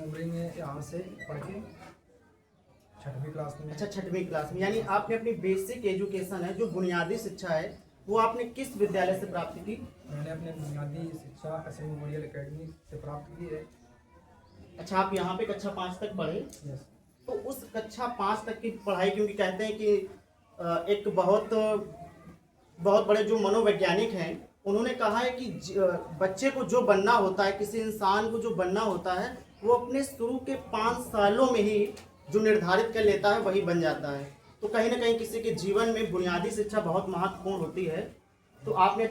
उमरी में यहाँ से पढ़ के 6वीं क्लास में। अच्छा, 6वीं क्लास में, यानी आपने अपनी बेसिक एजुकेशन है, जो बुनियादी शिक्षा है, वो आपने किस विद्यालय से प्राप्त की? मैंने अपने बुनियादी शिक्षा SM मेमोरियल एकेडमी से प्राप्त की है। अच्छा, आप यहाँ पे कक्षा 5 तक पढ़े। यस। तो उस कक्षा 5 तक की पढ़ाई, क्योंकि कहते हैं कि एक बहुत बहुत बड़े जो मनोवैज्ञानिक हैं, उन्होंने कहा है कि बच्चे को जो बनना होता है, किसी इंसान को जो बनना होता है, वो अपने शुरू के 5 सालों में ही जो निर्धारित कर लेता है वही बन जाता है। तो कहीं ना कहीं किसी के जीवन में बुनियादी शिक्षा बहुत महत्वपूर्ण होती है। तो आपने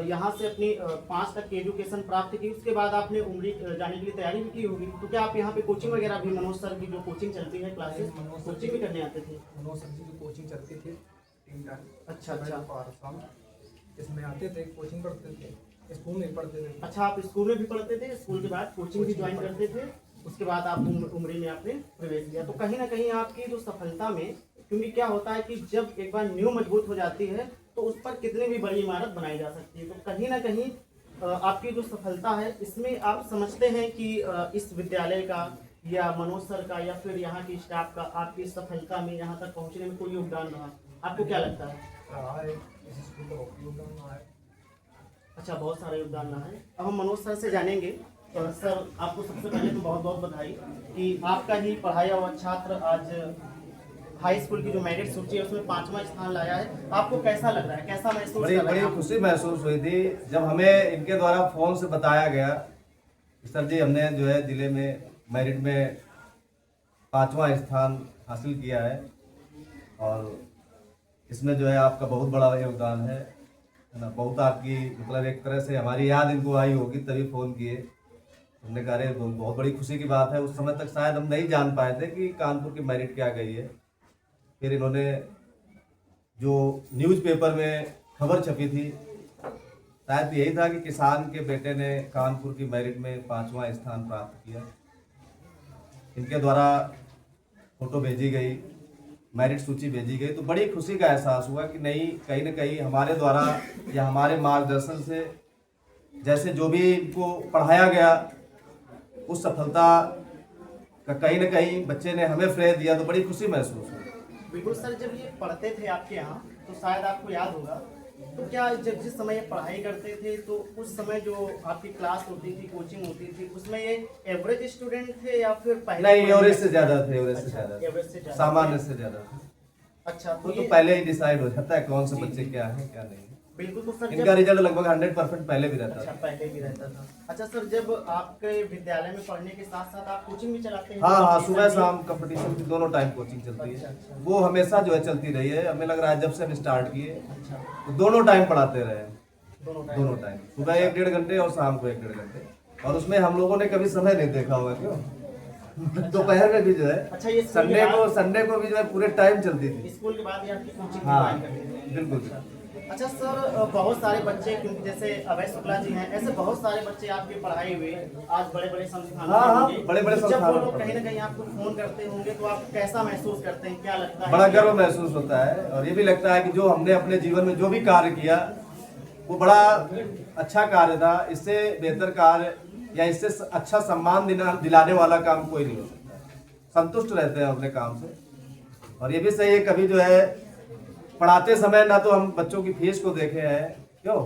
यहाँ से अपनी 5 तक की एजुकेशन प्राप्त की, उसके बाद आपने उमरी जाने के लिए तैयारी भी की होगी। तो क्या आप यहाँ पे कोचिंग वगैरह भी, मनोज सर की जो कोचिंग चलती है क्लासेस, कोचिंग भी करने आते थे? मनोज सर जी की कोचिंग चलती थी 3 टाइम। अच्छा। इसमें आते थे, कोचिंग पढ़ते थे, स्कूल में पढ़ते थे। अच्छा, आप स्कूल में भी पढ़ते थे, स्कूल के बाद कोचिंग भी ज्वाइन करते थे, उसके बाद आप उमरी में आपने प्रवेश किया। तो कहीं ना कहीं आपकी जो सफलता में, क्योंकि क्या होता है कि जब एक बार नींव मजबूत हो जाती है तो उस पर कितनी भी बड़ी इमारत बनाई जा सकती है। तो कहीं ना कहीं आपकी जो सफलता है, इसमें आप समझते हैं कि इस विद्यालय का या मनोज सर का या फिर यहाँ की स्टाफ का आपकी सफलता में, यहाँ तक पहुँचने में कोई योगदान रहा? आपको क्या लगता है? इस स्कूल का बहुत योगदान रहा है। अच्छा, बहुत सारा योगदान रहा है। अब हम मनोज सर से जानेंगे। सर, आपको सबसे पहले तो बहुत बहुत बधाई कि आपका ही पढ़ाया हुआ छात्र आज हाई स्कूल की जो मेरिट सूची है उसमें 5वां स्थान लाया है। आपको कैसा लग रहा है, कैसा महसूस कर रहे हैं? बड़ी खुशी महसूस हुई थी जब हमें इनके द्वारा फोन से बताया गया, सर जी हमने जो है जिले में मेरिट में 5वां स्थान हासिल किया है और इसमें जो है आपका बहुत बड़ा योगदान है ना। बहुत आपकी मतलब एक तरह से हमारी याद इनको आई होगी तभी फ़ोन किए। हमने कहा अरे बहुत बड़ी खुशी की बात है। उस समय तक शायद हम नहीं जान पाए थे कि कानपुर की मेरिट क्या गई है। फिर इन्होंने जो न्यूज़पेपर में खबर छपी थी, शायद यही था कि किसान के बेटे ने कानपुर की मेरिट में 5वां स्थान प्राप्त किया। इनके द्वारा फोटो भेजी गई, मेरिट सूची भेजी गई, तो बड़ी खुशी का एहसास हुआ कि नहीं, कहीं ना कहीं हमारे द्वारा या हमारे मार्गदर्शन से जैसे जो भी इनको पढ़ाया गया उस सफलता का कहीं ना कहीं बच्चे ने हमें श्रेय दिया, तो बड़ी खुशी महसूस हुई। बिल्कुल सर, जब ये पढ़ते थे आपके यहाँ तो शायद आपको याद होगा, तो क्या जब जिस समय ये पढ़ाई करते थे तो उस समय जो आपकी क्लास होती थी, कोचिंग होती थी, उसमें ये एवरेज स्टूडेंट थे या फिर पहले? नहीं, एवरेज से ज्यादा थे, एवरेज से एवरेज से ज्यादा, सामान्य से ज्यादा थे। अच्छा, तो पहले ही डिसाइड हो जाता है कौन से बच्चे क्या है क्या नहीं। बिल्कुल। तो सर इनका रिजल्ट लगभग 100% पहले भी रहता अच्छा, था। पहले भी रहता था। अच्छा सर, जब आपके विद्यालय में पढ़ने के साथ साथ आप कोचिंग भी चलाते हैं? हाँ, सुबह शाम कंपटीशन की दोनों टाइम कोचिंग चलती है। वो हमेशा जो है चलती रही है। हमें लग रहा है जब से हम स्टार्ट किए तो दोनों टाइम पढ़ाते रहे। दोनों टाइम, सुबह 1-1.5 घंटे और शाम को 1-1.5 घंटे। और उसमें हम लोगों ने कभी समय नहीं देखा होगा, क्यों? दोपहर में भी जो है, अच्छा, ये संडे को भी जो है पूरे टाइम चलती थी। स्कूल के बाद आपकी कोचिंग? हाँ, बिल्कुल। अच्छा सर, बहुत सारे बच्चे, क्योंकि जैसे अभय शुक्ला जी हैं, ऐसे बहुत सारे बच्चे आपके पढ़ाए हुए आज बड़े बड़े संस्थानों में होंगे। बड़े जब वो लोग कहीं ना कहीं आपको फोन करते होंगे तो आप कैसा महसूस करते हैं, क्या लगता है? बड़ा गर्व महसूस होता है और ये भी लगता है कि जो हमने अपने जीवन में जो भी कार्य किया वो बड़ा अच्छा कार्य था। इससे बेहतर कार्य या इससे अच्छा सम्मान दिलाने वाला काम कोई नहीं हो सकता। संतुष्ट रहते हैं अपने काम से। और ये भी सही है, कभी जो है पढ़ाते समय ना तो हम बच्चों की फीस को देखे हैं, क्यों,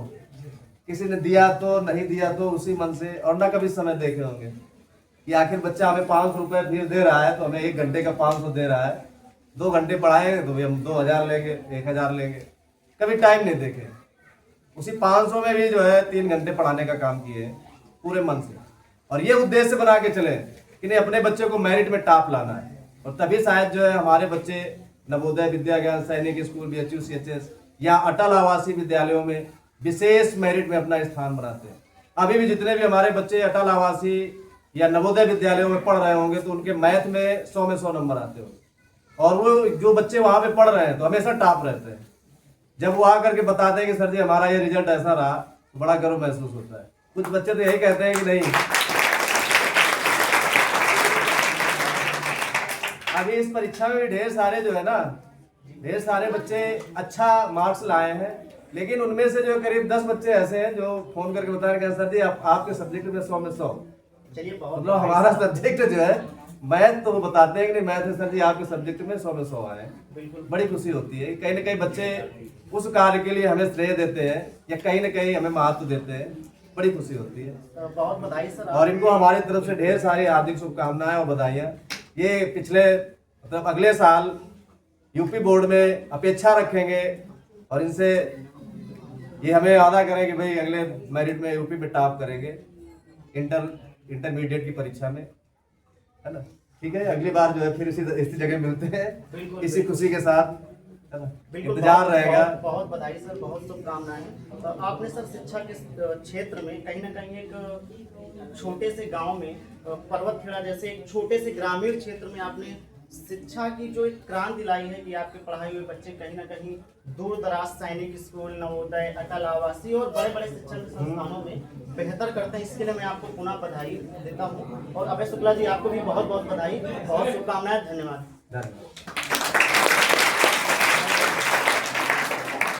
किसी ने दिया तो नहीं दिया तो उसी मन से, और ना कभी समय देखे होंगे कि आखिर बच्चा हमें 500 रुपये फीस दे रहा है तो हमें 1 घंटे का 500 दे रहा है। 2 घंटे पढ़ाएंगे तो भी हम 2000 लेंगे, 1000 लेंगे। कभी टाइम नहीं देखे। उसी 500 में भी जो है 3 घंटे पढ़ाने का काम किए पूरे मन से। और ये उद्देश्य बना के चले कि नहीं, अपने बच्चे को मेरिट में टॉप लाना है। और तभी शायद जो है हमारे बच्चे नवोदय विद्या ज्ञान सैनिक स्कूल, BHU CHS या अटल आवासीय विद्यालयों में विशेष मेरिट में अपना स्थान बनाते हैं। अभी भी जितने भी हमारे बच्चे अटल आवासीय या नवोदय विद्यालयों में पढ़ रहे होंगे तो उनके मैथ में 100 में 100 नंबर आते होंगे। और वो जो बच्चे वहाँ पे पढ़ रहे हैं तो हमेशा टॉप रहते हैं। जब वो आकर के बताते हैं कि सर जी हमारा ये रिजल्ट ऐसा रहा, तो बड़ा गर्व महसूस होता है। कुछ बच्चे तो यही कहते हैं कि नहीं, अभी इस परीक्षा में भी ढेर सारे जो है ना, ढेर सारे बच्चे अच्छा मार्क्स लाए हैं, लेकिन उनमें से जो करीब 10 बच्चे ऐसे हैं जो फोन करके बता रहे हैं सर जी आपके सब्जेक्ट में 100 में 100, चलिए बहुत मतलब हमारा सब्जेक्ट जो है मैथ, तो वो बताते हैं कि नहीं मैथ है सर जी आपके सब्जेक्ट में 100 में 100 आए। बिल्कुल बड़ी खुशी होती है। कहीं ना कहीं बच्चे उस कार्य के लिए हमें श्रेय देते हैं या कहीं ना कहीं हमें महत्व देते हैं, बड़ी खुशी होती है। बहुत बधाई सर। और इनको हमारी तरफ से ढेर सारी हार्दिक शुभकामनाएं और बधाइयाँ। ये पिछले मतलब अगले साल यूपी बोर्ड में अपेक्षा रखेंगे और इनसे ये हमें वादा करें कि भाई अगले मेरिट में यूपी में टॉप करेंगे इंटरमीडिएट की परीक्षा में, है ना। ठीक है, अगली बार जो है फिर इसी जगह मिलते हैं इसी खुशी के साथ, है ना। इंतजार रहेगा। बहुत बधाई सर, बहुत शुभकामनाएं। आपने सर शिक्षा के क्षेत्र में कहीं ना कहीं एक छोटे से गांव में पर्वतखेड़ा जैसे एक छोटे से ग्रामीण क्षेत्र में आपने शिक्षा की जो एक क्रांति लाई है कि आपके पढ़ाए हुए बच्चे कहीं ना कहीं दूर दराज सैनिक स्कूल, नवोदय, अटल आवासीय और बड़े बड़े शिक्षण संस्थानों में बेहतर करते हैं। इसके लिए मैं आपको पुनः बधाई देता हूँ। और अभय शुक्ला जी आपको भी बहुत बहुत बधाई, बहुत शुभकामनाएं, धन्यवाद।